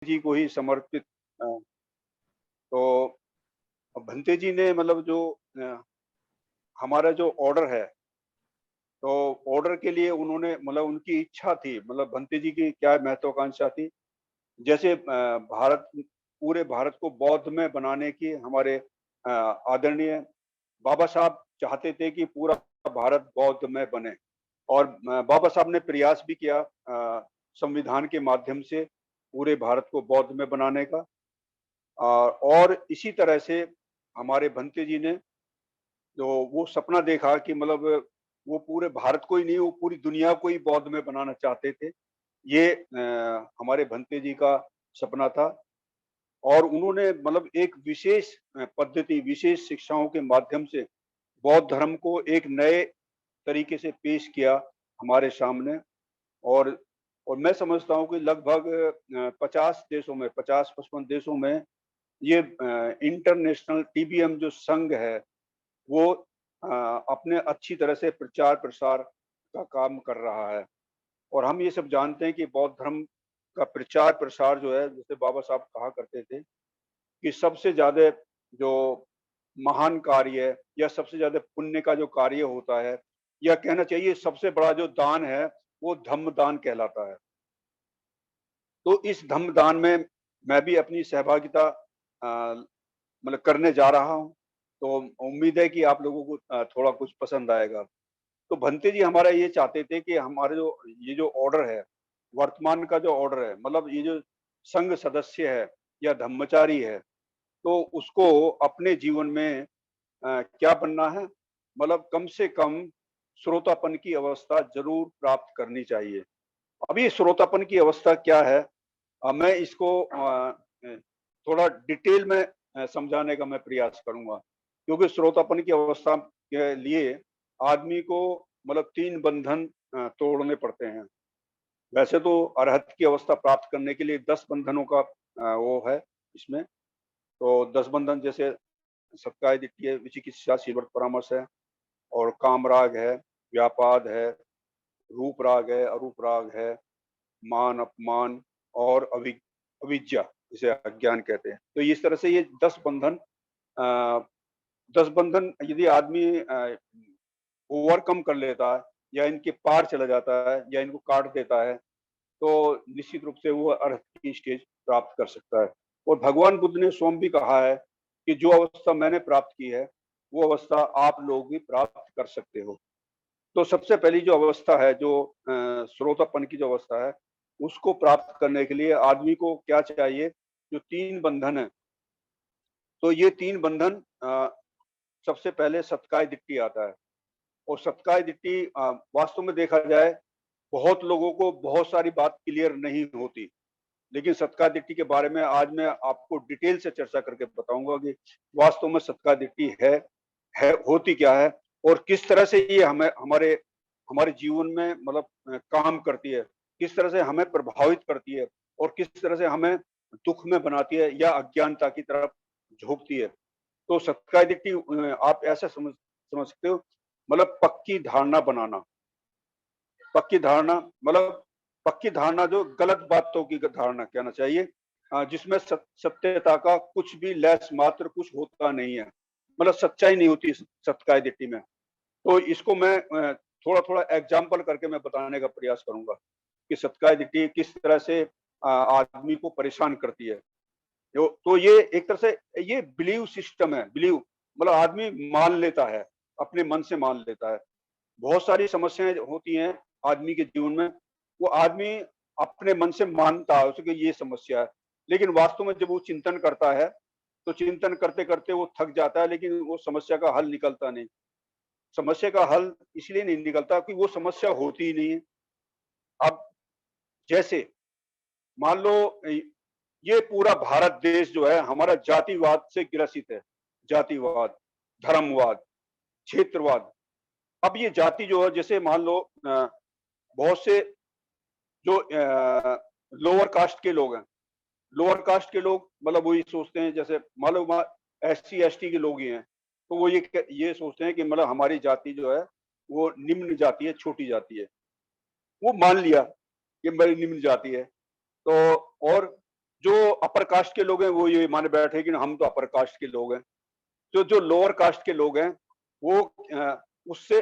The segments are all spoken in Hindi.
जी को ही समर्पित। अ, तो भंते जी ने मतलब जो हमारा जो ऑर्डर है, तो ऑर्डर के लिए उन्होंने मतलब उनकी इच्छा थी, मतलब भंते जी की क्या महत्वाकांक्षा थी। जैसे भारत पूरे भारत को बौद्धमय बनाने की हमारे आदरणीय बाबा साहब चाहते थे कि पूरा भारत बौद्धमय बने। और बाबा साहब ने प्रयास भी किया संविधान के माध्यम से पूरे भारत को बौद्धमय बनाने का। और इसी तरह से हमारे भंते जी ने जो वो सपना देखा कि मतलब वो पूरे भारत को ही नहीं, वो पूरी दुनिया को ही बौद्ध में बनाना चाहते थे। ये हमारे भंते जी का सपना था। और उन्होंने मतलब एक विशेष पद्धति, विशेष शिक्षाओं के माध्यम से बौद्ध धर्म को एक नए तरीके से पेश किया हमारे सामने। और और मैं समझता हूँ कि लगभग 50 देशों में, 50-55 देशों में ये इंटरनेशनल टीबीएम जो संघ है, वो अपने अच्छी तरह से प्रचार-प्रसार का काम कर रहा है। और हम ये सब जानते हैं कि बौद्ध धर्म का प्रचार-प्रसार जो है, जैसे बाबा साहब कहा करते थे कि सबसे ज़्यादा जो महान कार्य है या सबसे ज़्यादा पुण्य का जो कार्य होता है, या कहना चाहिए सबसे बड़ा जो दान है, वो धम्म दान कहलाता है। तो इस धम्म दान में मैं भी अपनी सहभागिता मतलब करने जा रहा हूँ। तो उम्मीद है कि आप लोगों को थोड़ा कुछ पसंद आएगा। तो भंते जी हमारा ये चाहते थे कि हमारे जो ये जो ऑर्डर है, वर्तमान का जो ऑर्डर है, मतलब ये जो संघ सदस्य है या धम्मचारी है, तो उसको अपने जीवन में क्या बनना है? मतलब कम से कम श्रोतापन की अवस्था ज़रूर प्राप्त करनी चाहिए। अब ये श्रोतापन की अवस्था क्या है? मैं इसको थोड़ा डिटेल में समझाने का मैं प्रयास करूँगा। क्योंकि श्रोतापन की अवस्था के लिए आदमी को मतलब 3 बंधन तोड़ने पड़ते हैं। वैसे तो अरहत की अवस्था प्राप्त करने के लिए 10 बंधनों का वो है इसमें। तो 10 बंधन जैसे सत्काय दिट्ठीय, विचिकित्सा, शीलव्रत परामर्श है, और कामराग है, व्यापाद है, रूप राग है, अरूप राग है, मान, अपमान और अविद्या, जिसे अज्ञान कहते हैं। तो इस तरह से ये 10 बंधन, अ, 10 बंधन यदि आदमी ओवरकम कर लेता है या इनके पार चला जाता है या इनको काट देता है, तो निश्चित रूप से वो अरहत की स्टेज प्राप्त कर सकता है। और भगवान बुद्ध ने स्वयं भी कहा है कि जो अवस्था मैंने प्राप्त की है, वो अवस्था आप लोग भी प्राप्त कर सकते हो। तो सबसे पहली जो अवस्था है, जो श्रोतापन की जो अवस्था है, उसको प्राप्त करने के लिए आदमी को क्या चाहिए? जो 3 बंधन है, तो ये 3 बंधन सबसे पहले सत्काय दिट्ठी आता है। और सत्काय दिट्ठी वास्तव में देखा जाए, बहुत लोगों को बहुत सारी बात क्लियर नहीं होती। लेकिन सत्कार दिट्ठी के बारे में आज मैं आपको डिटेल से चर्चा करके बताऊँगा कि वास्तव में सत्कार दिट्ठी होती क्या है और किस तरह से ये हमें हमारे हमारे जीवन में मतलब काम करती है, किस तरह से हमें प्रभावित करती है और किस तरह से हमें दुःख में बनाती है या अज्ञानता की तरफ झोंकती है। तो सत्कार दिट्ठी आप ऐसा समझ समझ सकते हो, मतलब पक्की धारणा बनाना। पक्की धारणा मतलब पक्की धारणा जो गलत बातों की धारणा कहना चाहिए, जिसमें सत्यता का कुछ भी लेस मात्र कुछ होता नहीं है, मतलब सच्चाई नहीं होती सत्काय दिट्ठी में। तो इसको मैं थोड़ा थोड़ा एग्जाम्पल करके मैं बताने का प्रयास करूंगा कि सत्काय दिट्ठी किस तरह से आदमी को परेशान करती है। तो ये एक तरह से ये बिलीव सिस्टम है, बिलीव मतलब आदमी मान लेता है, अपने मन से मान लेता है। बहुत सारी समस्याएँ होती हैं आदमी के जीवन में, वो आदमी अपने मन से मानता है उसे कि ये समस्या है। लेकिन वास्तव में जब वो चिंतन करता है, तो चिंतन करते-करते वो थक जाता है, लेकिन वो समस्या का हल निकलता नहीं। समस्या का हल इसलिए नहीं निकलता कि वो समस्या होती ही नहीं है। अब जैसे मान लो ये पूरा भारत देश जो है हमारा जातिवाद से ग्रसित है। जातिवाद, धर्मवाद, क्षेत्रवाद। अब ये जाति जो है, जैसे मान लो बहुत से जो लोअर कास्ट के लोग हैं, लोअर कास्ट के लोग मतलब वही सोचते हैं, जैसे मान लो एससी एसटी के लोग ही हैं, तो वो ये सोचते हैं कि मतलब हमारी जाति जो है वो निम्न जाति है, छोटी जाति है। वो मान लिया कि मेरी निम्न जाति है। तो और जो अपर कास्ट के लोग हैं वो ये माने बैठे कि हम तो अपर कास्ट के लोग हैं। जो जो लोअर कास्ट के लोग हैं वो उससे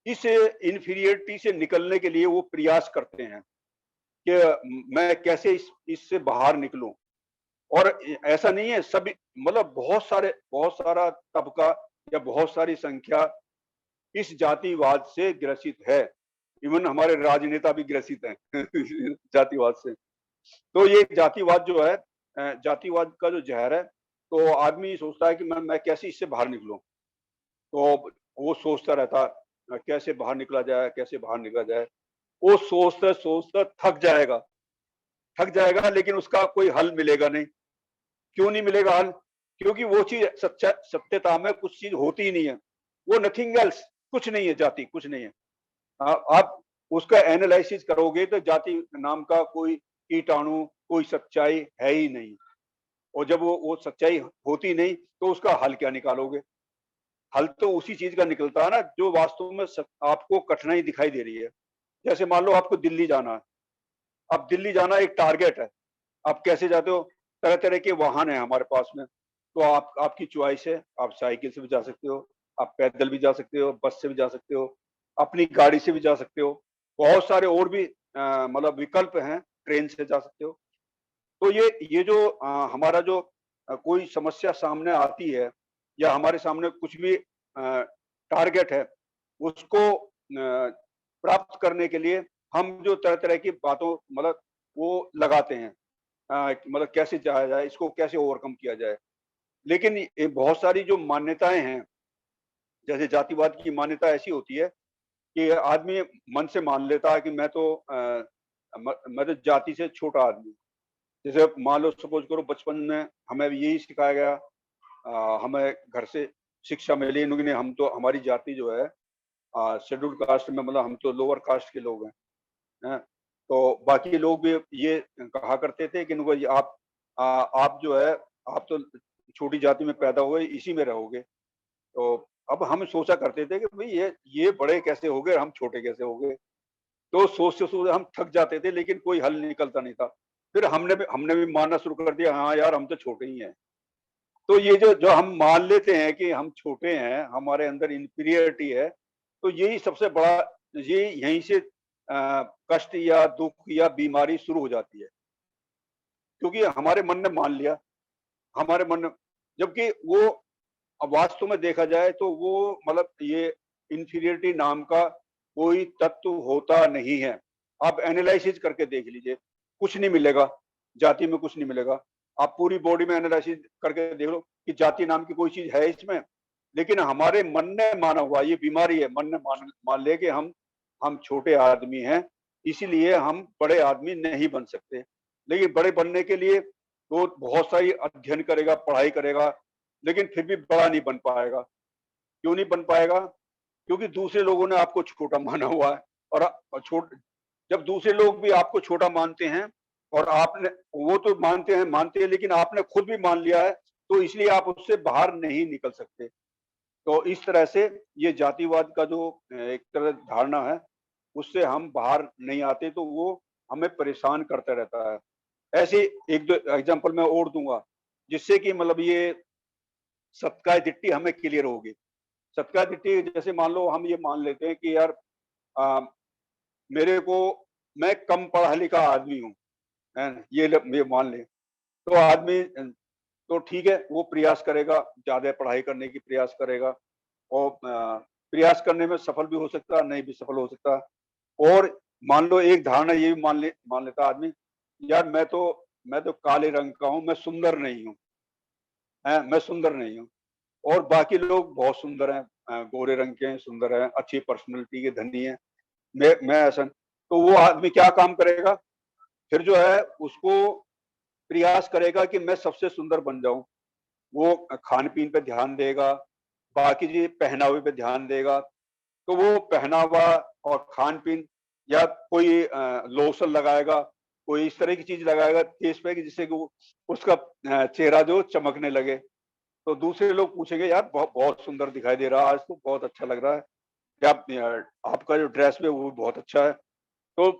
इस इन्फीरियरिटी से निकलने के लिए वो प्रयास करते हैं कि मैं कैसे इससे बाहर निकलूं। और ऐसा नहीं है सभी, मतलब बहुत सारा तबका या बहुत सारी संख्या इस जातिवाद से ग्रसित है। इवन हमारे राजनेता भी ग्रसित हैं जातिवाद से। तो ये जातिवाद जो है, जातिवाद का जो जहर है, तो आदमी सोचता है कि मैं कैसे इससे बाहर निकलूं। तो वो सोचता रहता कैसे बाहर निकला जाए, कैसे बाहर निकला जाए। वो सोचता सोचता थक जाएगा, लेकिन उसका कोई हल मिलेगा नहीं। क्यों नहीं मिलेगा हल? क्योंकि वो चीज सत्यता में कुछ चीज होती ही नहीं है। वो नथिंग एल्स, कुछ नहीं है, जाति कुछ नहीं है। आप उसका एनालिसिस करोगे तो जाति नाम का कोई कीटाणु, कोई सच्चाई है ही नहीं। और जब वो सच्चाई होती नहीं तो उसका हल क्या निकालोगे? हल तो उसी चीज का निकलता है ना जो वास्तव में आपको कठिनाई दिखाई दे रही है। जैसे मान लो आपको दिल्ली जाना है। अब दिल्ली जाना एक टारगेट है। आप कैसे जाते हो? तरह तरह के वाहन है हमारे पास में। तो आपकी चॉइस है, आप साइकिल से भी जा सकते हो, आप पैदल भी जा सकते हो, बस से भी जा सकते हो, अपनी गाड़ी से भी जा सकते हो। बहुत सारे और भी मतलब विकल्प हैं, ट्रेन से जा सकते हो। तो ये जो हमारा जो कोई समस्या सामने आती है या हमारे सामने कुछ भी टारगेट है, उसको प्राप्त करने के लिए हम जो तरह तरह की बातों मतलब वो लगाते हैं, मतलब कैसे जाया जाए, इसको कैसे ओवरकम किया जाए। लेकिन ये बहुत सारी जो मान्यताएं हैं, जैसे जातिवाद की मान्यता ऐसी होती है कि आदमी मन से मान लेता है कि मैं तो जाति से छोटा आदमी। जैसे मान लो सपोज करो बचपन में हमें यही सिखाया गया, हमें घर से शिक्षा मिली इन्होंने, हम तो हमारी जाति जो है शेड्यूल्ड कास्ट में, मतलब हम तो लोअर कास्ट के लोग हैं। तो बाकी लोग भी ये कहा करते थे कि इनको आप जो है, आप तो छोटी जाति में पैदा हुए, इसी में रहोगे। तो अब हम सोचा करते थे कि भाई ये बड़े कैसे हो गए, हम छोटे कैसे हो गए। तो सोचते सोचते हम थक जाते थे, लेकिन कोई हल निकलता नहीं था। फिर हमने भी मानना शुरू कर दिया, हाँ यार हम तो छोटे ही हैं। तो ये जो जो हम मान लेते हैं कि हम छोटे हैं, हमारे अंदर इंफीरियरिटी है, तो यही सबसे बड़ा, ये यहीं से कष्ट या दुख या बीमारी शुरू हो जाती है। क्योंकि हमारे मन ने मान लिया, हमारे मन ने, जबकि वो अब वास्तव में देखा जाए तो वो मतलब ये इंफीरियरिटी नाम का कोई तत्व होता नहीं है। आप एनालिसिस करके देख लीजिए, कुछ नहीं मिलेगा, जाति में कुछ नहीं मिलेगा। आप पूरी बॉडी में एनालिसिस करके देख लो कि जाति नाम की कोई चीज है इसमें। लेकिन हमारे मन ने माना हुआ ये बीमारी है, मन ने मान ले कि हम छोटे आदमी हैं, इसीलिए हम बड़े आदमी नहीं बन सकते। लेकिन बड़े बनने के लिए तो बहुत सारी अध्ययन करेगा, पढ़ाई करेगा, लेकिन फिर भी बड़ा नहीं बन पाएगा। क्यों नहीं बन पाएगा? क्योंकि दूसरे लोगों ने आपको छोटा माना हुआ है। और छोट जब दूसरे लोग भी आपको छोटा मानते हैं और आपने, वो तो मानते हैं, लेकिन आपने खुद भी मान लिया है, तो इसलिए आप उससे बाहर नहीं निकल सकते। तो इस तरह से ये जातिवाद का जो एक तरह धारणा है, उससे हम बाहर नहीं आते, तो वो हमें परेशान करता रहता है। ऐसे एक दो एग्जांपल मैं और दूंगा, जिससे कि मतलब ये सत्काय दिट्टी हमें क्लियर होगी। सत्कार दिट्टी, जैसे मान लो हम ये मान लेते हैं कि यार आ, मेरे को, मैं कम पढ़ा लिखा आदमी हूँ, ये मान ले। तो आदमी तो ठीक है, वो प्रयास करेगा, ज्यादा पढ़ाई करने की प्रयास करेगा, और प्रयास करने में सफल भी हो सकता, नहीं भी सफल हो सकता। और मान लो एक धारणा ये भी मान लेता आदमी, यार मैं तो काले रंग का हूँ, मैं सुंदर नहीं हूँ, मैं सुंदर नहीं हूँ। और बाकी लोग बहुत सुंदर हैं, गोरे रंग के हैं, सुंदर हैं, अच्छी पर्सनैलिटी के धनी हैं, मैं ऐसा। तो वो आदमी क्या काम करेगा? फिर जो है उसको प्रयास करेगा कि मैं सबसे सुंदर बन जाऊं। वो खान पीन पे ध्यान देगा, बाकी जी पहनावे पे ध्यान देगा। तो वो पहनावा और खान पीन, या कोई लोशन लगाएगा, कोई इस तरह की चीज लगाएगा फेस पे कि जिससे कि उसका चेहरा जो चमकने लगे। तो दूसरे लोग पूछेंगे, यार बहुत सुंदर दिखाई दे रहा है, आज तो बहुत अच्छा लग रहा है, या आपका जो ड्रेस है वो बहुत अच्छा है। तो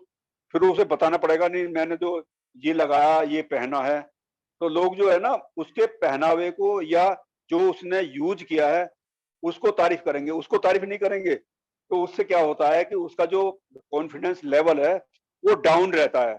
फिर उसे बताना पड़ेगा, नहीं मैंने जो ये लगाया, ये पहना है, तो लोग जो है ना उसके पहनावे को या जो उसने यूज किया है उसको तारीफ करेंगे, उसको तारीफ नहीं करेंगे। तो उससे क्या होता है कि उसका जो कॉन्फिडेंस लेवल है वो डाउन रहता है।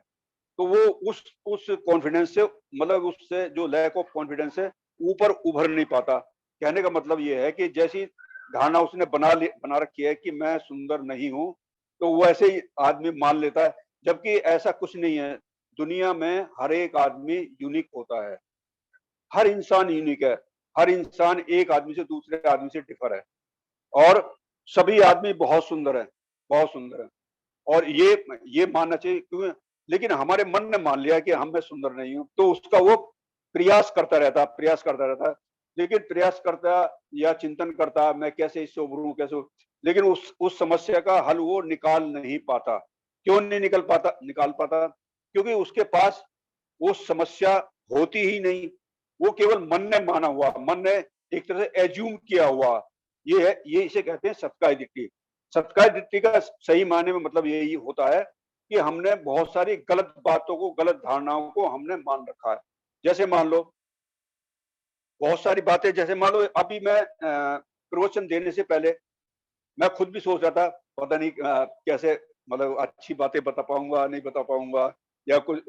तो वो उस कॉन्फिडेंस से मतलब उससे जो लैक ऑफ कॉन्फिडेंस है ऊपर उभर नहीं पाता। कहने का मतलब ये है कि जैसी धारणा उसने बना रखी है कि मैं सुंदर नहीं हूँ, तो वैसे ही आदमी मान लेता है, जबकि ऐसा कुछ नहीं है। दुनिया में हर एक आदमी यूनिक होता है, हर इंसान यूनिक है, हर इंसान एक आदमी से दूसरे आदमी से डिफर है और सभी आदमी बहुत सुंदर है, बहुत सुंदर है। और ये मानना चाहिए क्यों, लेकिन हमारे मन ने मान लिया कि हम मैं सुंदर नहीं हूँ, तो उसका वो प्रयास करता रहता है। लेकिन प्रयास करता या चिंतन करता मैं कैसे इससे उभरूँ, लेकिन उस समस्या का हल वो निकाल नहीं पाता। क्यों नहीं निकाल पाता? क्योंकि उसके पास वो समस्या होती ही नहीं। वो केवल मन ने माना हुआ, मन ने एक तरह से एज्यूम किया हुआ। ये इसे कहते हैं सतकाय दिट्ठी। सतकाय दिट्ठी का सही मायने में मतलब यही होता है कि हमने बहुत सारी गलत बातों को, गलत धारणाओं को हमने मान रखा है। जैसे मान लो बहुत सारी बातें, जैसे मान लो अभी मैं प्रवचन देने से पहले मैं खुद भी सोच रहा था, पता नहीं कैसे मतलब अच्छी बातें बता पाऊंगा नहीं बता पाऊंगा, या कुछ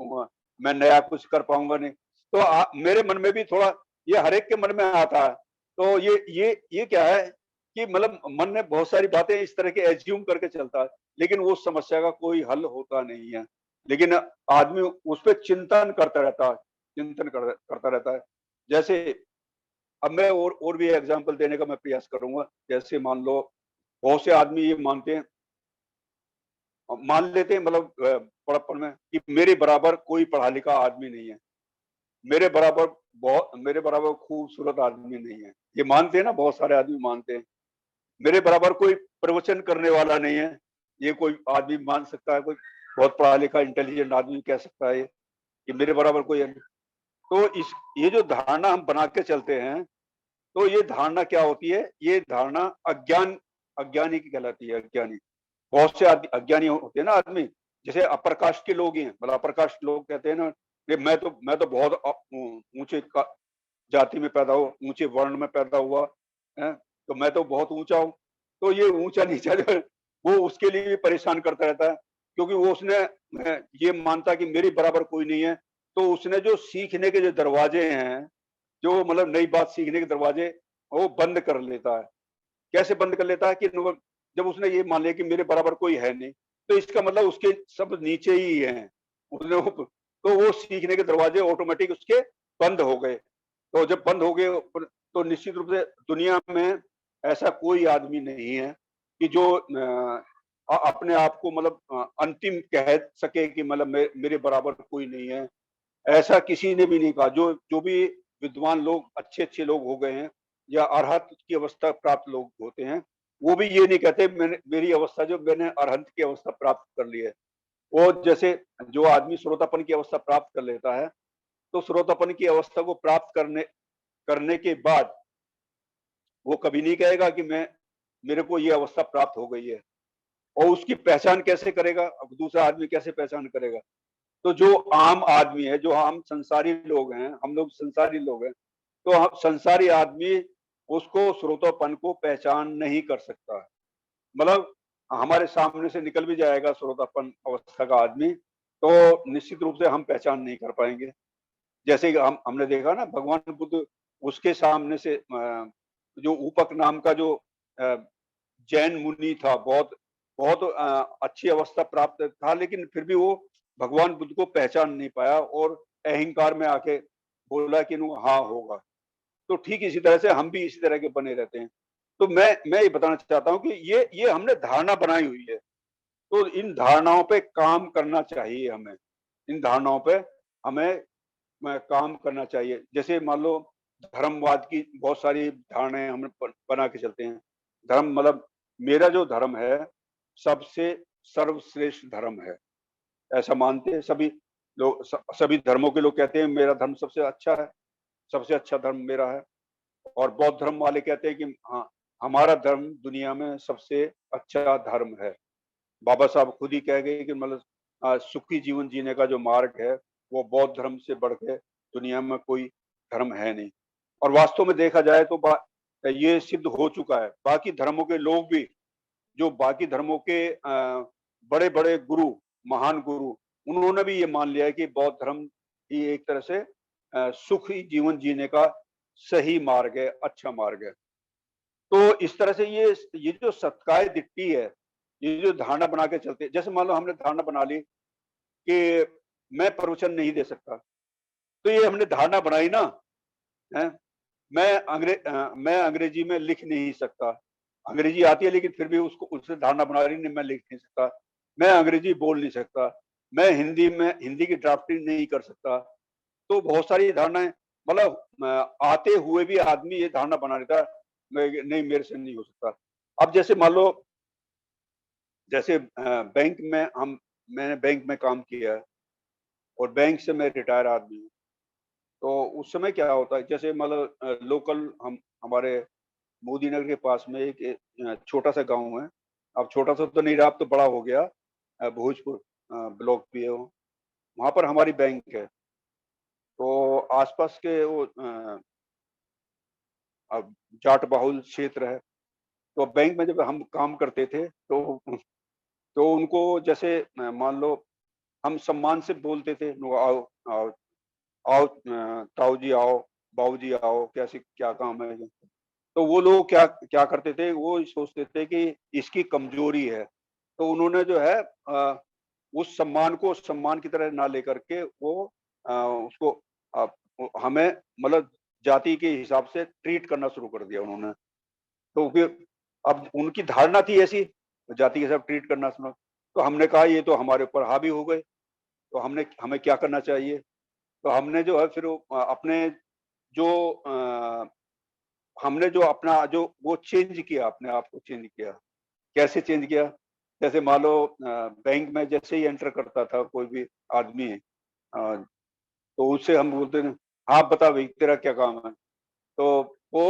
मैं नया कुछ कर पाऊंगा नहीं। तो मेरे मन में भी थोड़ा, ये हर एक के मन में आता है। तो ये क्या है कि मतलब मन में बहुत सारी बातें इस तरह के एज्यूम करके चलता है, लेकिन वो समस्या का कोई हल होता नहीं है। लेकिन आदमी उस पर चिंतन करता रहता है, करता रहता है। जैसे अब मैं और भी एग्जांपल देने का मैं प्रयास करूंगा। जैसे मान लो बहुत से आदमी ये मानते हैं, मान लेते हैं मतलब बड़प्पन में कि मेरे बराबर कोई पढ़ा लिखा आदमी नहीं है, मेरे बराबर खूबसूरत आदमी नहीं है। ये मानते हैं ना, बहुत सारे आदमी मानते हैं। मेरे बराबर कोई प्रवचन करने वाला नहीं है, ये कोई आदमी मान सकता है। कोई बहुत पढ़ा लिखा इंटेलिजेंट आदमी कह सकता है कि मेरे बराबर कोई है नहीं। तो इस ये जो धारणा हम बना के चलते हैं, तो ये धारणा क्या होती है? ये धारणा अज्ञानी की कहलाती है। अज्ञानी, बहुत से अज्ञानी होते हैं ना आदमी, जैसे अपर कास्ट के लोग ही हैं। मतलब अपर कास्ट लोग कहते हैं ना कि मैं तो बहुत ऊंचे जाति में पैदा हुआ, ऊंचे वर्ण में पैदा हुआ है, तो मैं तो बहुत ऊंचा हूँ। तो ये ऊंचा नीचा जो है वो उसके लिए भी परेशान करता रहता है, क्योंकि वो उसने ये मानता कि मेरे बराबर कोई नहीं है। तो उसने जो सीखने के जो दरवाजे हैं, जो मतलब नई बात सीखने के दरवाजे, वो बंद कर लेता है। कैसे बंद कर लेता है कि जब उसने ये मान लिया कि मेरे बराबर कोई है नहीं, तो इसका मतलब उसके सब नीचे ही हैं। तो वो सीखने के दरवाजे ऑटोमेटिक उसके बंद हो गए। तो जब बंद हो गए तो निश्चित रूप से दुनिया में ऐसा कोई आदमी नहीं है कि जो अपने आप को मतलब अंतिम कह सके कि मतलब मेरे बराबर कोई नहीं है। ऐसा किसी ने भी नहीं कहा। जो जो भी विद्वान लोग, अच्छे अच्छे लोग हो गए हैं या अरहत की अवस्था प्राप्त लोग होते हैं, वो भी ये नहीं कहते मेरी अवस्था जो मैंने अरहंत की अवस्था प्राप्त कर ली है। वो जैसे जो आदमी श्रोतापन की अवस्था प्राप्त कर लेता है, तो श्रोतापन की अवस्था को प्राप्त करने करने के बाद वो कभी नहीं कहेगा कि मेरे को ये अवस्था प्राप्त हो गई है। और उसकी पहचान कैसे करेगा? अब दूसरा आदमी कैसे पहचान करेगा? तो जो आम आदमी है, जो हम संसारी लोग हैं, हम लोग संसारी लोग हैं, तो हम संसारी आदमी उसको श्रोतापन को पहचान नहीं कर सकता है। मतलब हमारे सामने से निकल भी जाएगा श्रोतापन अवस्था का आदमी, तो निश्चित रूप से हम पहचान नहीं कर पाएंगे। जैसे कि हमने देखा ना, भगवान बुद्ध, उसके सामने से जो ऊपक नाम का जो अ, जैन मुनि था, बहुत बहुत अच्छी अवस्था प्राप्त था, लेकिन फिर भी वो भगवान बुद्ध को पहचान नहीं पाया और अहंकार में आके बोला कि नु हाँ होगा। तो ठीक इसी तरह से हम भी इसी तरह के बने रहते हैं। तो मैं ये बताना चाहता हूँ कि ये हमने धारणा बनाई हुई है। तो इन धारणाओं पे काम करना चाहिए हमें। इन धारणाओं पे हमें काम करना चाहिए। जैसे मान लो धर्मवाद की बहुत सारी धारणाएं हम बना के चलते हैं। धर्म मतलब मेरा जो धर्म है सबसे सर्वश्रेष्ठ धर्म है, ऐसा मानते हैं सभी लोग। सभी धर्मों के लोग कहते हैं मेरा धर्म सबसे अच्छा है, सबसे अच्छा धर्म मेरा है। और बौद्ध धर्म वाले कहते हैं कि हाँ, हमारा धर्म दुनिया में सबसे अच्छा धर्म है। बाबा साहब खुद ही कह गए कि मतलब सुखी जीवन जीने का जो मार्ग है वो बौद्ध धर्म से बढ़ के दुनिया में कोई धर्म है नहीं। और वास्तव में देखा जाए तो ये सिद्ध हो चुका है। बाकी धर्मों के लोग भी, जो बाकी धर्मों के बड़े बड़े गुरु, महान गुरु, उन्होंने भी ये मान लिया है कि बौद्ध धर्म ही एक तरह से सुखी जीवन जीने का सही मार्ग है, अच्छा मार्ग है। तो इस तरह से ये जो सत्काय दिट्टी है, ये जो धारणा बना के चलते हैं, जैसे मान लो हमने धारणा बना ली कि मैं प्रवचन नहीं दे सकता, तो ये हमने धारणा बनाई ना, है? मैं अंग्रेजी में लिख नहीं सकता। अंग्रेजी आती है लेकिन फिर भी उसको उससे धारणा बना रही नहीं, मैं लिख नहीं सकता। मैं अंग्रेजी बोल नहीं सकता। मैं हिंदी की ड्राफ्टिंग नहीं कर सकता। तो बहुत सारी धारणाएं, मतलब आते हुए भी आदमी ये धारणा बना लेता है, नहीं मेरे से नहीं हो सकता। अब जैसे मान लो, जैसे बैंक में मैंने बैंक में काम किया है और बैंक से मैं रिटायर आदमी हूँ। तो उस समय क्या होता है, जैसे मतलब लोकल हमारे मोदी नगर के पास में एक छोटा सा गांव है। अब छोटा सा तो नहीं रहा, अब तो बड़ा हो गया। भोजपुर ब्लॉक भी है वो। वहाँ पर हमारी बैंक है। तो आसपास के वो अब जाट बाहुल क्षेत्र है। तो बैंक में जब हम काम करते थे तो उनको जैसे मान लो हम सम्मान से बोलते थे, "नो, आओ आओ आओ, ताऊ जी आओ, बाबू जी आओ, कैसे क्या काम है।" तो वो लोग क्या क्या करते थे, वो सोचते थे कि इसकी कमजोरी है। तो उन्होंने जो है उस सम्मान को सम्मान की तरह ना लेकर के वो उसको अ, हमें मतलब जाति के हिसाब से ट्रीट करना शुरू कर दिया उन्होंने। तो फिर अब उनकी धारणा थी ऐसी, जाति के साथ ट्रीट करना शुरू। तो हमने कहा ये तो हमारे ऊपर हावी हो गए, तो हमें क्या करना चाहिए? तो हमने जो है फिर अपने जो हमने जो अपना जो वो चेंज किया, अपने आप को चेंज किया। कैसे चेंज किया? जैसे मान लो बैंक में जैसे ही एंटर करता था कोई भी आदमी, तो उससे हम बोलते थे, हाँ बता भाई तेरा क्या काम है? तो वो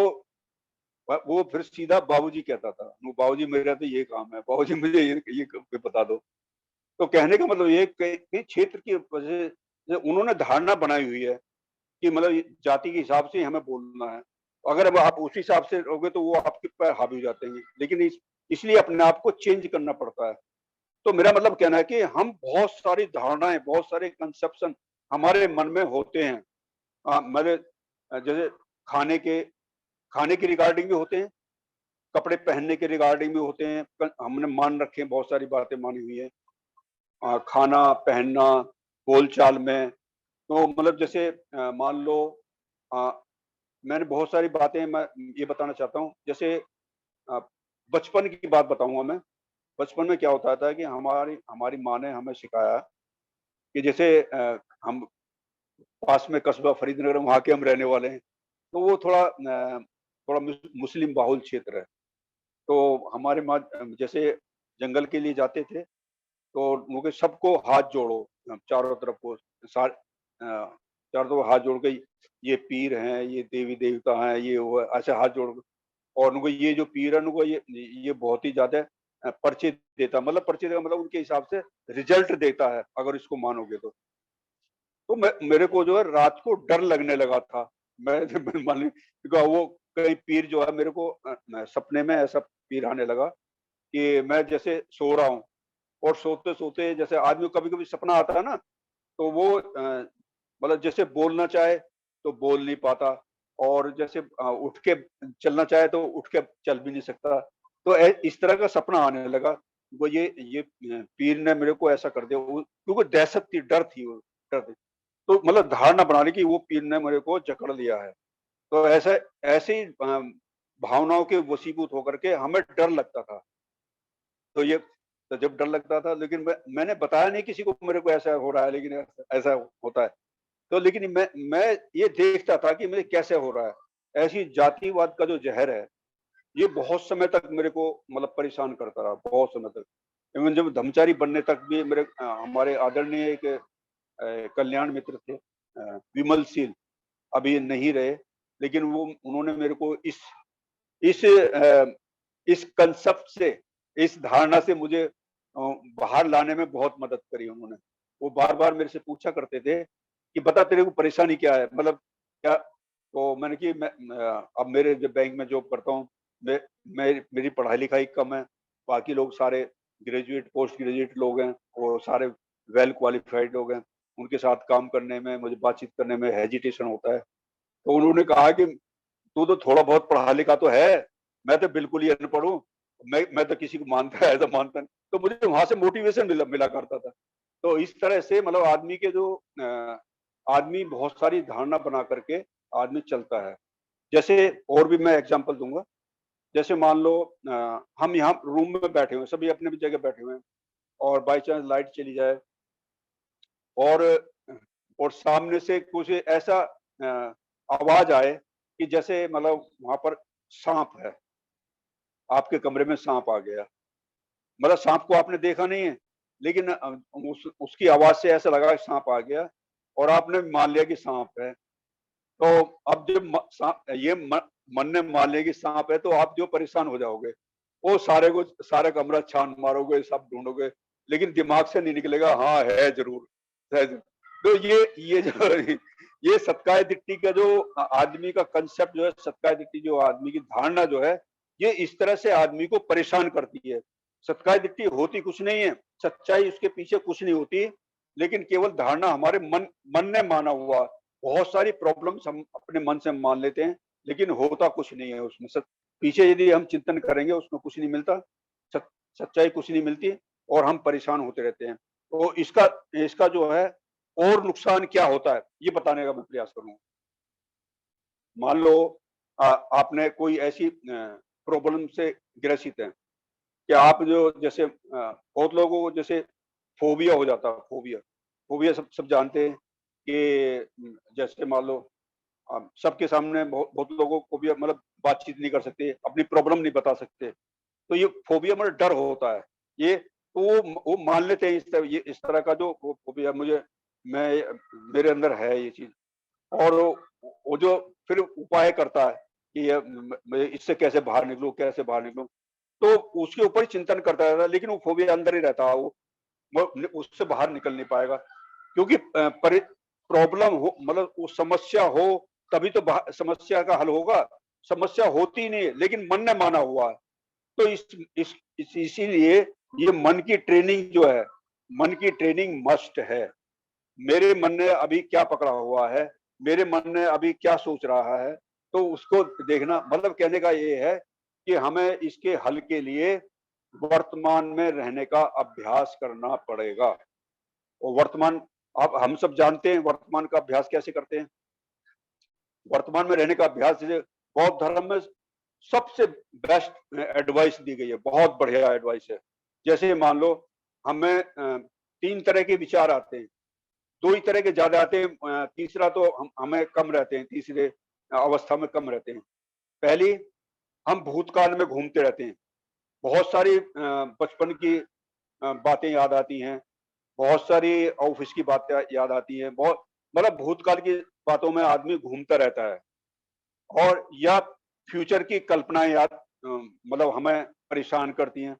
वो फिर सीधा बाबूजी कहता था, वो बाबूजी मेरा तो ये काम है, बाबूजी मुझे ये बता दो। तो कहने का मतलब ये कई क्षेत्र की वजह से उन्होंने धारणा बनाई हुई है कि मतलब जाति के हिसाब से ही हमें बोलना है। अगर अब आप उस हिसाब से रहोगे तो वो आपके ऊपर हावी हो जाते हैं। लेकिन इसलिए अपने आप को चेंज करना पड़ता है। तो मेरा मतलब कहना है कि हम बहुत सारी धारणाएं, बहुत सारे कंसेप्शन हमारे मन में होते हैं। मेरे जैसे खाने के खाने के रिगार्डिंग भी होते हैं, कपड़े पहनने के रिगार्डिंग भी होते हैं। हमने मान रखे हैं, बहुत सारी बातें मानी हुई है, खाना पहनना, बोलचाल में। तो मतलब जैसे मान लो अ, मैंने बहुत सारी बातें, मैं ये बताना चाहता हूँ। जैसे अ, बचपन की बात बताऊंगा मैं। बचपन में क्या होता था कि हमारी हमारी माँ ने हमें सिखाया कि जैसे हम पास में कस्बा फरीदनगर, वहाँ के हम रहने वाले हैं। तो वो थोड़ा मुस्लिम बाहुल क्षेत्र है। तो हमारे माँ जैसे जंगल के लिए जाते थे, तो वो के सबको हाथ जोड़ो, चारों तरफ को चारों तरफ हाथ जोड़ के, ये पीर हैं, ये देवी देवता हैं, ये वो है, ऐसे हाथ जोड़ के। और उनको ये जो पीर है उनको ये बहुत ही ज्यादा पर्चे देता, मतलब पर्चे देता मतलब उनके हिसाब से रिजल्ट देता है, अगर इसको मानोगे तो मेरे को जो है रात को डर लगने लगा था। मैं मान क्योंकि वो कई पीर जो है मेरे को सपने में ऐसा पीर आने लगा कि मैं जैसे सो रहा हूँ और सोते सोते जैसे आदमी को कभी कभी सपना आता है ना, तो वो मतलब जैसे बोलना चाहे तो बोल नहीं पाता, और जैसे उठ के चलना चाहे तो उठ के चल भी नहीं सकता। तो इस तरह का सपना आने लगा। वो ये पीर ने मेरे को ऐसा कर दिया, क्योंकि दहशत थी, डर थी, वो डर थी। तो मतलब धारणा बना ली कि वो पीर ने मेरे को जकड़ लिया है। तो ऐसे ऐसे ही भावनाओं के वशीभूत होकर के हमें डर लगता था। तो ये तो जब डर लगता था, लेकिन मैंने बताया नहीं किसी को मेरे को ऐसा हो रहा है, लेकिन ऐसा होता है। तो लेकिन मैं ये देखता था कि मुझे कैसे हो रहा है। ऐसी जातिवाद का जो जहर है, ये बहुत समय तक मेरे को मतलब परेशान करता रहा, बहुत समय तक। इवन जब धर्मचारी बनने तक भी मेरे हमारे आदरणीय एक कल्याण मित्र थे, विमल सील, अभी नहीं रहे। लेकिन वो उन्होंने मेरे को इस इस कंसेप्ट से, इस धारणा से मुझे बाहर लाने में बहुत मदद करी उन्होंने। वो बार-बार मेरे से पूछा करते थे कि बता तेरे को परेशानी क्या है? मतलब क्या? तो मैंने कि अब मेरे जो बैंक में जॉब करता हूँ, मेरी पढ़ाई-लिखाई कम है, बाकी लोग सारे ग्रेजुएट, पोस्ट ग्रेजुएट लोग हैं, वो सारे वेल क्वालिफाइड लोग हैं। उनके साथ काम करने में, मुझे बातचीत करने में हेजिटेशन होता है। तो उन्होंने कहा कि तू तो थोड़ा बहुत पढ़ा लिखा तो है, मैं तो बिल्कुल ही अनपढ़ हूँ। मैं तो किसी को मानता है ऐसा मानता नहीं। तो मुझे वहाँ से मोटिवेशन मिला मिला करता था। तो इस तरह से मतलब आदमी के जो आदमी बहुत सारी धारणा बना करके आदमी चलता है। जैसे और भी मैं एग्ज़ाम्पल दूँगा। जैसे मान लो हम यहाँ रूम में बैठे हुए हैं, सभी अपनी-अपनी जगह बैठे हुए हैं और बाय चांस लाइट चली जाए और सामने से कुछ ऐसा आवाज़ आए कि जैसे मतलब वहाँ पर साँप है, आपके कमरे में साँप आ गया। मतलब साँप को आपने देखा नहीं है, लेकिन उसकी आवाज़ से ऐसा लगा कि साँप आ गया और आपने मान लिया कि साँप है। तो अब जब मन ने मान लिया कि साँप है, तो आप जो परेशान हो जाओगे, वो सारा कमरा छान मारोगे, सब ढूँढोगे, लेकिन दिमाग से नहीं निकलेगा, हाँ, है ज़रूर, है ज़रूर। तो ये जो ये सत्काय दिट्ठी का जो आदमी का कांसेप्ट जो है, सत्काय दिट्ठी जो आदमी की धारणा जो है, ये इस तरह से आदमी को परेशान करती है। सत्काय दिट्ठी होती कुछ नहीं है, सच्चाई उसके पीछे कुछ नहीं होती, लेकिन केवल धारणा हमारे मन ने माना हुआ। बहुत सारी प्रॉब्लम्स हम अपने मन से मान लेते हैं, लेकिन होता कुछ नहीं है उसमें। पीछे यदि हम चिंतन करेंगे उसमें कुछ नहीं मिलता, सच सच्चाई कुछ नहीं मिलती और हम परेशान होते रहते हैं। तो इसका इसका जो है और नुकसान क्या होता है, ये बताने का मैं प्रयास करूँगा। मान लो आपने कोई ऐसी प्रॉब्लम से ग्रसित हैं कि आप जो जैसे बहुत लोगों को जैसे फ़ोबिया हो जाता है, फ़ोबिया। फ़ोबिया सब सब जानते हैं कि जैसे मान लो सबके सामने बहुत बहुत लोगों को भी मतलब बातचीत नहीं कर सकते, अपनी प्रॉब्लम नहीं बता सकते। तो ये फ़ोबिया मतलब डर होता है। ये तो वो मान लेते हैं इस तरह का जो वो फ़ोबिया मैं मेरे अंदर है ये चीज़। और वो जो फिर उपाय करता है कि ये मैं इससे कैसे बाहर निकलूँ, कैसे बाहर निकलूँ? तो उसके ऊपर ही चिंतन करता रहता है, लेकिन वो फ़ोबिया अंदर ही रहता है वो उससे बाहर निकल नहीं पाएगा। क्योंकि प्रॉब्लम हो मतलब वो समस्या हो तभी तो समस्या का हल होगा। समस्या होती ही नहीं है, लेकिन मन ने माना हुआ है। तो इसीलिए ये मन की ट्रेनिंग जो है, मन की ट्रेनिंग मस्ट है। मेरे मन ने अभी क्या पकड़ा हुआ है, मेरे मन ने अभी क्या सोच रहा है, तो उसको देखना मतलब कहने का ये है कि हमें इसके हल के लिए वर्तमान में रहने का अभ्यास करना पड़ेगा। और वर्तमान अब हम सब जानते हैं वर्तमान का अभ्यास कैसे करते हैं। वर्तमान में रहने का अभ्यास जैसे बौद्ध धर्म में सबसे बेस्ट एडवाइस दी गई है, बहुत बढ़िया एडवाइस है। जैसे मान लो हमें 3 तरह के विचार आते हैं, 2 ही तरह के ज़्यादा आते हैं तीसरा तो हम हमें कम रहते हैं, तीसरे अवस्था में कम रहते हैं। पहली, हम भूतकाल में घूमते रहते हैं। बहुत सारी बचपन की बातें याद आती हैं, बहुत सारी ऑफ़िस की बातें याद आती हैं, बहुत मतलब भूतकाल की बातों में आदमी घूमता रहता है और या फ्यूचर की कल्पनाएँ मतलब हमें परेशान करती हैं।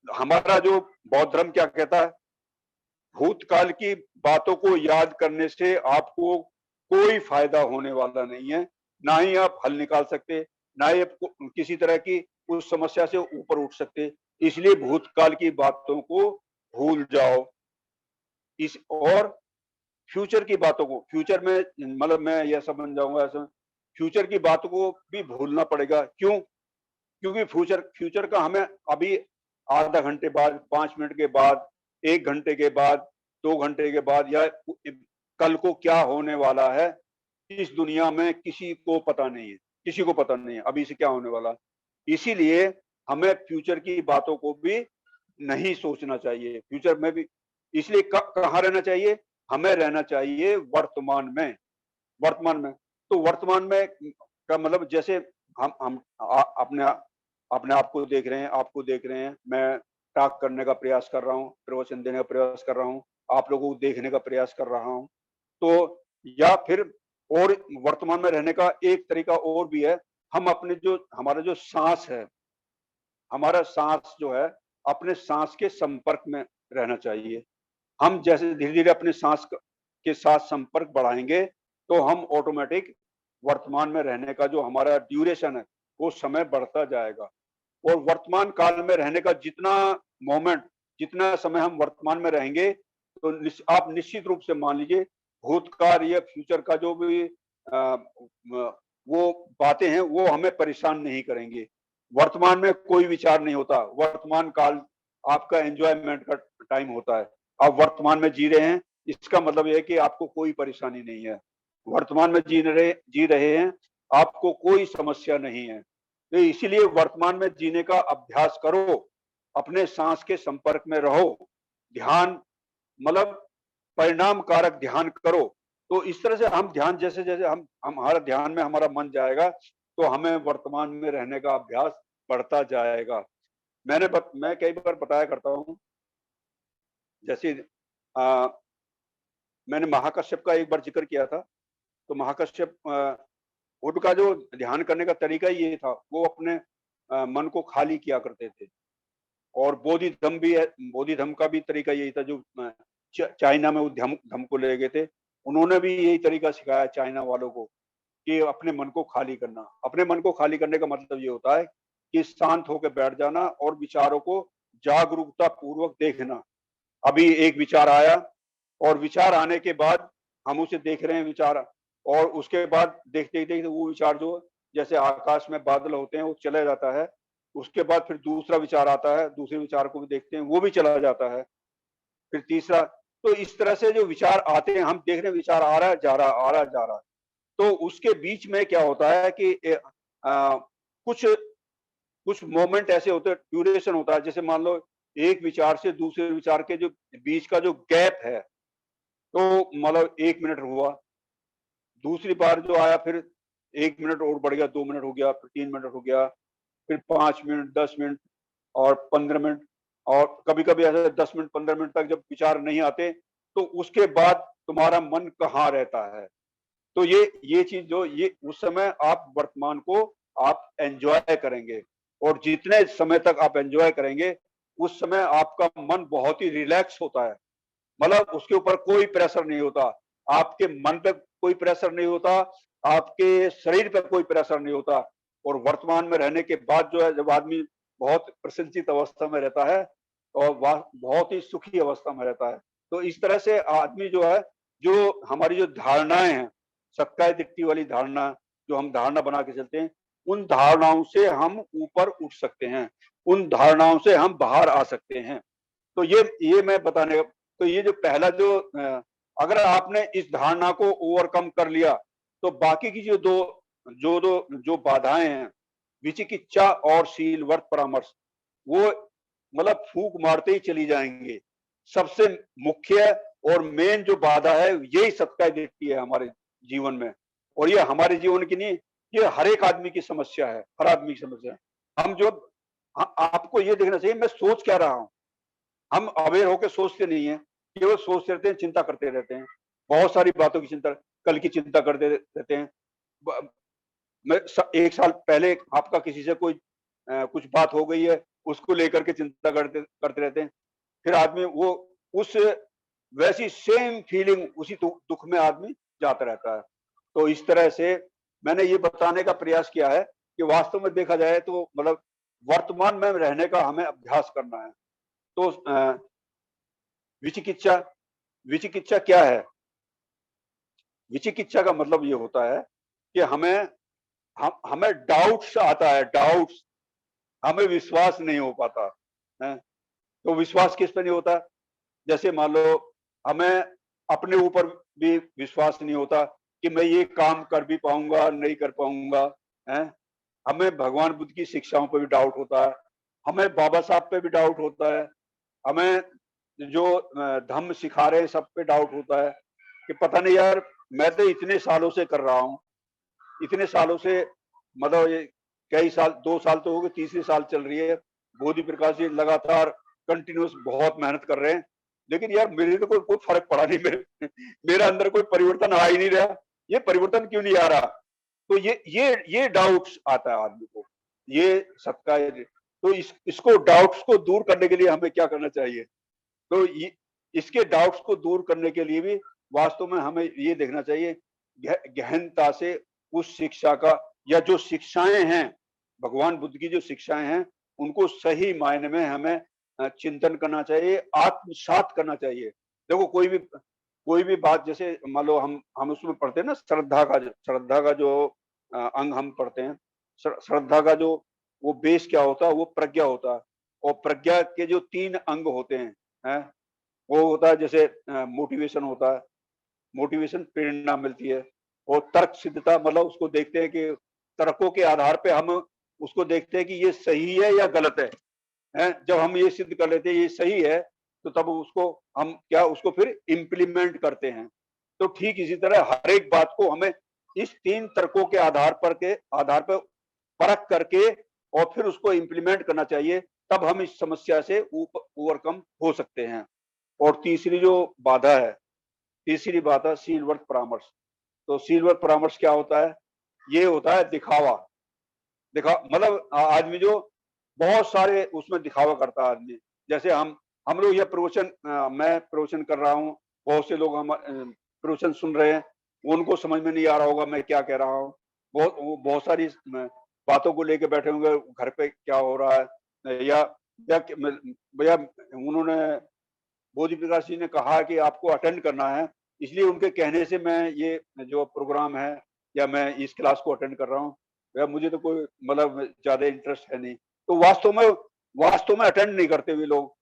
हमारा जो बौद्ध धर्म क्या कहता है, भूतकाल की बातों को याद करने से आपको कोई फ़ायदा होने वाला नहीं है। ना ही आप हल निकाल सकते, ना ही आप किसी तरह की उस समस्या से ऊपर उठ सकते। इसलिए भूतकाल की बातों को भूल जाओ। इस और फ्यूचर की बातों को फ्यूचर में मतलब मैं यह समझ जाऊँगा ऐसा फ्यूचर की बातों को भी भूलना पड़ेगा। क्यों? क्योंकि फ्यूचर फ्यूचर का हमें अभी आधा घंटे बाद, 5 मिनट के बाद, 1 घंटे के बाद, 2 घंटे के बाद या कल को क्या होने वाला है, इस दुनिया में किसी को पता नहीं है, किसी को पता नहीं है, अभी से क्या होने वाला है। इसीलिए हमें फ्यूचर की बातों को भी नहीं सोचना चाहिए। फ्यूचर में भी इसलिए कहाँ रहना चाहिए? हमें रहना चाहिए वर्तमान में। वर्तमान में। तो वर्तमान में का मतलब जैसे हम अपने आप को देख रहे हैं, आपको देख रहे हैं, मैं टॉक करने का प्रयास कर रहा हूँ, प्रवचन देने का प्रयास कर रहा हूँ, आप लोगों को देखने का प्रयास कर रहा हूँ। तो या फिर और वर्तमान में रहने का एक तरीका और भी है, हम अपने जो हमारा जो साँस है, हमारा साँस जो है, अपने साँस के संपर्क में रहना चाहिए। हम जैसे धीरे-धीरे अपने साँस क के साथ संपर्क बढ़ाएंगे तो हम ऑटोमेटिक वर्तमान में रहने का जो हमारा ड्यूरेशन है वो समय बढ़ता जाएगा। और वर्तमान काल में रहने का जितना मोमेंट, जितना समय हम वर्तमान में रहेंगे, तो आप निश्चित रूप से मान लीजिए भूतकाल या फ्यूचर का जो भी वो बातें हैं वो हमें परेशान नहीं करेंगे। वर्तमान में कोई विचार नहीं होता, वर्तमान काल आपका एंजॉयमेंट का टाइम होता है। आप वर्तमान में जी रहे हैं, इसका मतलब ये है कि आपको कोई परेशानी नहीं है। वर्तमान में जी रहे हैं, आपको कोई समस्या नहीं है। तो इसीलिए वर्तमान में जीने का अभ्यास करो, अपने सांस के संपर्क में रहो, ध्यान मतलब परिणाम कारक ध्यान करो। तो इस तरह से हम ध्यान जैसे जैसे हम हमारा ध्यान में हमारा मन जाएगा तो हमें वर्तमान में रहने का अभ्यास बढ़ता जाएगा। मैं कई बार बताया करता हूँ, जैसे आ, मैंने महाकश्यप का एक बार जिक्र किया था। तो महाकश्यप उनका जो ध्यान करने का तरीका ये था, वो अपने मन को खाली किया करते थे। और बोधिधम्म भी है, बोधिधम्म का भी तरीका यही था, जो चाइना में वो धम्म को ले गए थे। उन्होंने भी यही तरीका सिखाया चाइना वालों को कि अपने मन को खाली करना। अपने मन को खाली करने का मतलब ये होता है कि शांत होकर बैठ जाना और विचारों को जागरूकता पूर्वक देखना। अभी एक विचार आया और विचार आने के बाद हम उसे देख रहे हैं विचार, और उसके बाद देखते देखते वो विचार जो जैसे आकाश में बादल होते हैं वो चला जाता है। उसके बाद फिर दूसरा विचार आता है, दूसरे विचार को भी देखते हैं वो भी चला जाता है, फिर तीसरा। तो इस तरह से जो विचार आते हैं हम देख रहे हैं विचार आ रहा है जा रहा, आ रहा जा रहा। तो उसके बीच में क्या होता है कि कुछ कुछ मोमेंट ऐसे होते हैं, ड्यूरेशन होता है। जैसे मान लो एक विचार से दूसरे विचार के जो बीच का जो गैप है, तो मतलब 1 मिनट हुआ, दूसरी बार जो आया फिर 1 मिनट और बढ़ गया, 2 मिनट हो गया, फिर 3 मिनट हो गया, फिर 5 मिनट, 10 मिनट और 15 मिनट। और कभी-कभी ऐसा 10 मिनट, 15 मिनट तक जब विचार नहीं आते, तो उसके बाद तुम्हारा मन कहाँ रहता है? तो ये चीज़ जो ये उस समय आप वर्तमान को आप एन्जॉय करेंगे, और जितने समय तक आप एन्जॉय करेंगे, उस समय आपका मन बहुत ही रिलैक्स होता है। मतलब उसके ऊपर कोई प्रेशर नहीं होता, आपके मन पे कोई प्रेशर नहीं होता, आपके शरीर पे कोई प्रेशर नहीं होता। और वर्तमान में रहने के बाद जो है, जब आदमी बहुत प्रसन्नचित्त अवस्था में रहता है और बहुत ही सुखी अवस्था में रहता है। तो इस तरह से आदमी जो है, जो हमारी जो धारणाएं हैं, सत्ता दिट्ठी वाली धारणा, जो हम धारणा बना के चलते हैं, उन धारणाओं से हम ऊपर उठ सकते हैं, उन धारणाओं से हम बाहर आ सकते हैं। तो ये मैं बताने, तो ये जो पहला जो अगर आपने इस धारणा को ओवरकम कर लिया, तो बाकी की जो बाधाएं हैं, विचिकित्सा और शील वर्त परामर्श, वो मतलब फूंक मारते ही चली जाएंगे। सबसे मुख्य और मेन जो बाधा है यही सत्ता दिखती है हमारे जीवन में। और ये हमारे जीवन की नहीं, ये हर एक आदमी की समस्या है, हर आदमी की समस्या है। हम जो आपको ये देखना चाहिए मैं सोच क्या रहा हूँ। हम अवेयर होकर सोचते नहीं है, केवल सोचते रहते हैं, चिंता करते रहते हैं, बहुत सारी बातों की चिंता, कल की चिंता करते रहते हैं। मैं 1 साल पहले आपका किसी से कोई कुछ बात हो गई है, उसको लेकर के चिंता करते करते रहते हैं। फिर आदमी वो उस वैसी सेम फीलिंग उसी दुख में आदमी जाता रहता है। तो इस तरह से मैंने ये बताने का प्रयास किया है कि वास्तव में देखा जाए तो मतलब वर्तमान में रहने का हमें अभ्यास करना है। तो विचिकित्सा विचिकित्सा क्या है? विचिकित्सा का मतलब ये होता है कि हमें डाउट्स आता है, डाउट्स, हमें विश्वास नहीं हो पाता है। तो विश्वास किस पे नहीं होता? जैसे मान लो हमें अपने ऊपर भी विश्वास नहीं होता कि मैं ये काम कर भी पाऊंगा नहीं कर पाऊंगा है। हमें भगवान बुद्ध की शिक्षाओं पे भी डाउट होता है, हमें बाबा साहब पे भी डाउट होता है, हमें जो धम्म सिखा रहे हैं सब पे डाउट होता है कि पता नहीं यार, मैं तो इतने सालों से कर रहा हूँ, इतने सालों से, मतलब ये कई साल, 2 साल तो हो गए, तीसरे साल चल रही है। बोधि प्रकाश जी लगातार कंटिन्यूस बहुत मेहनत कर रहे हैं, लेकिन यार मेरे तो कोई फर्क पड़ा नहीं, मेरा अंदर कोई परिवर्तन आ ही नहीं रहा। ये परिवर्तन क्यों नहीं आ रहा? तो ये डाउट्स आता है आदमी को, ये सबका। तो इसको डाउट्स को दूर करने के लिए हमें क्या करना चाहिए? तो इसके डाउट्स को दूर करने के लिए भी वास्तव में हमें ये देखना चाहिए गहनता से उस शिक्षा का, या जो शिक्षाएं हैं, भगवान बुद्ध की जो शिक्षाएं हैं, उनको सही मायने में हमें चिंतन करना चाहिए, आत्मसात करना चाहिए। देखो कोई भी बात, जैसे मान लो हम उसमें पढ़ते हैं ना, श्रद्धा का जो अंग हम पढ़ते हैं, श्रद्धा का जो वो बेस क्या होता है, वो प्रज्ञा होता है। और प्रज्ञा के जो 3 अंग होते हैं, वो होता है जैसे मोटिवेशन होता है, मोटिवेशन प्रेरणा मिलती है। और तर्क सिद्धता, मतलब उसको देखते हैं कि तर्कों के आधार पे हम उसको देखते हैं कि ये सही है या गलत है। जब हम ये सिद्ध कर लेते हैं ये सही है, तो तब उसको हम क्या उसको फिर इम्प्लीमेंट करते हैं। तो ठीक इसी तरह हर एक बात को हमें इस 3 तर्कों के आधार पर परख करके और फिर उसको इम्प्लीमेंट करना चाहिए, तब हम इस समस्या से ओवरकम हो सकते हैं। और तीसरी जो बाधा है, तीसरी बात है शीलवर्त परामर्श। तो शीलवर्त परामर्श क्या होता है? ये होता है दिखावा। मतलब आदमी जो बहुत सारे उसमें दिखावा करता है आदमी। जैसे हम लोग ये प्रवचन, मैं प्रवचन कर रहा हूँ, बहुत से लोग हम प्रवचन सुन रहे हैं, उनको समझ में नहीं आ रहा होगा मैं क्या कह रहा हूँ। वो बहुत सारी बातों को लेके बैठे होंगे, घर पे क्या हो रहा है, या उन्होंने बोधि प्रकाश जी ने कहा कि आपको अटेंड करना है, इसलिए उनके कहने से मैं ये जो प्रोग्राम है या मैं इस क्लास को अटेंड कर रहा हूँ, या मुझे तो कोई मतलब ज्यादा इंटरेस्ट है नहीं। तो वास्तव में अटेंड नहीं करते वे लोग।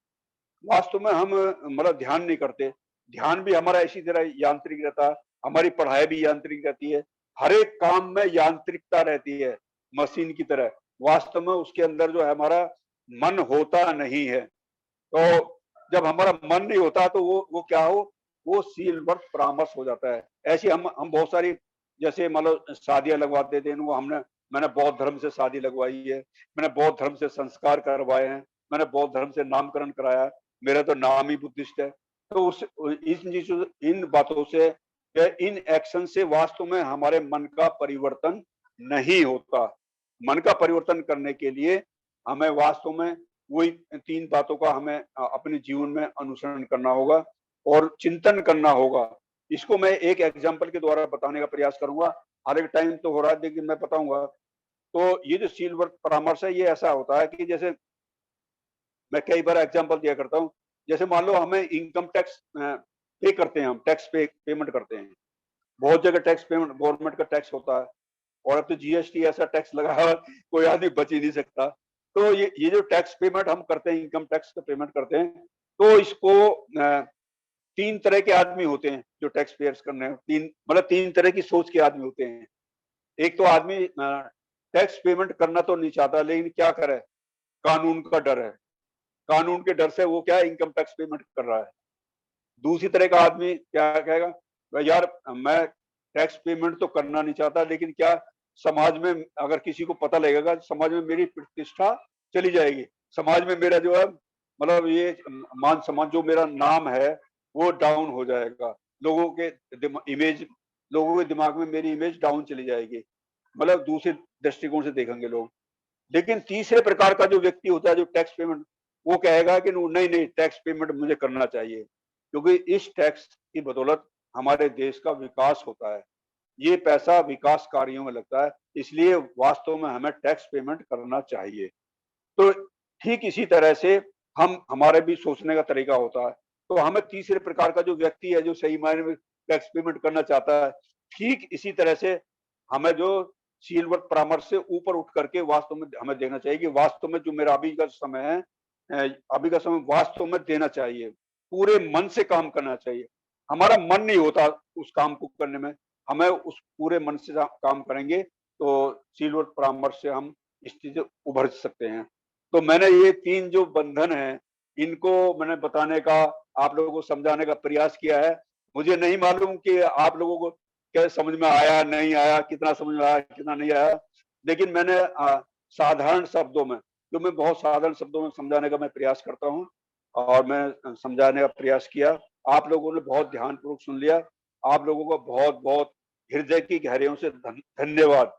वास्तव में हम मतलब ध्यान नहीं करते। ध्यान भी हमारा इसी तरह यांत्रिक रहता है, हमारी पढ़ाई भी यांत्रिक रहती है, हर एक काम में यांत्रिकता रहती है, मशीन की तरह। वास्तव में उसके अंदर जो है हमारा मन होता नहीं है। तो जब हमारा मन नहीं होता तो वो क्या हो, वो शीलवर्त परामर्श हो जाता है। ऐसी हम बहुत सारी, जैसे मतलब शादियां लगवाते थे, वो मैंने बौद्ध धर्म से शादी लगवाई है, मैंने बौद्ध धर्म से संस्कार करवाए हैं, मैंने बौद्ध धर्म से नामकरण कराया है, मेरा तो नाम ही बुद्धिस्ट है। तो उस इन बातों से या इन एक्शन से वास्तव में हमारे मन का परिवर्तन नहीं होता। मन का परिवर्तन करने के लिए हमें वास्तव में वही 3 बातों का हमें अपने जीवन में अनुसरण करना होगा और चिंतन करना होगा। इसको मैं एक एग्जांपल के द्वारा बताने का प्रयास करूंगा। हर एक टाइम तो हो रहा है, लेकिन मैं बताऊंगा। तो ये जो शीलवर्त परामर्श है, ये ऐसा होता है कि जैसे मैं कई बार एग्जांपल दिया करता हूँ। जैसे मान लो हमें इनकम टैक्स पे करते हैं, हम टैक्स पेमेंट करते हैं। बहुत जगह टैक्स पेमेंट, गवर्नमेंट का टैक्स होता है, और अब तो जीएसटी ऐसा टैक्स लगा है, कोई आदमी बच ही नहीं सकता। तो ये जो टैक्स पेमेंट हम करते हैं, इनकम टैक्स का पेमेंट करते हैं, तो इसको 3 तरह के आदमी होते हैं जो टैक्स पेयर्स करने हैं। 3 तरह की सोच के आदमी होते हैं। एक तो आदमी टैक्स पेमेंट करना तो नहीं चाहता, लेकिन क्या करे, कानून का डर है, कानून के डर से वो क्या है, इनकम टैक्स पेमेंट कर रहा है। दूसरी तरह का आदमी क्या कहेगा, यार मैं टैक्स पेमेंट तो करना नहीं चाहता, लेकिन क्या समाज में अगर किसी को पता लगेगा, समाज में मेरी प्रतिष्ठा चली जाएगी, समाज में मेरा जो है मतलब ये मान सम्मान जो मेरा नाम है वो डाउन हो जाएगा, लोगों के इमेज, लोगों के दिमाग में मेरी इमेज डाउन चली जाएगी, मतलब दूसरे दृष्टिकोण से देखेंगे लोग। लेकिन तीसरे प्रकार का जो व्यक्ति होता है जो टैक्स पेमेंट, वो कहेगा कि नहीं नहीं, टैक्स पेमेंट मुझे करना चाहिए, क्योंकि इस टैक्स की बदौलत हमारे देश का विकास होता है, ये पैसा विकास कार्यों में लगता है, इसलिए वास्तव में हमें टैक्स पेमेंट करना चाहिए। तो ठीक इसी तरह से हमारे भी सोचने का तरीका होता है। तो हमें तीसरे प्रकार का जो व्यक्ति है जो सही मायने में टैक्स पेमेंट करना चाहता है, ठीक इसी तरह से हमें जो शीलवर्त परामर्श से ऊपर उठ करके वास्तव में हमें देना चाहिए कि वास्तव में जो मेरा अभी का समय है, अभी का समय वास्तव में देना चाहिए, पूरे मन से काम करना चाहिए। हमारा मन नहीं होता उस काम को करने में, हमें उस पूरे मन से काम करेंगे तो शीलवर्त परामर्श से हम इस चीज से उभर सकते हैं। तो मैंने ये 3 जो बंधन हैं, इनको मैंने बताने का, आप लोगों को समझाने का प्रयास किया है। मुझे नहीं मालूम कि आप लोगों को क्या समझ में आया, नहीं आया, कितना समझ में आया, कितना नहीं आया। लेकिन मैंने साधारण शब्दों में, जो मैं बहुत साधारण शब्दों में समझाने का मैं प्रयास करता हूँ, और मैं समझाने का प्रयास किया। आप लोगों ने बहुत ध्यानपूर्वक सुन लिया। आप लोगों का बहुत-बहुत हृदय की गहराइयों से धन्यवाद।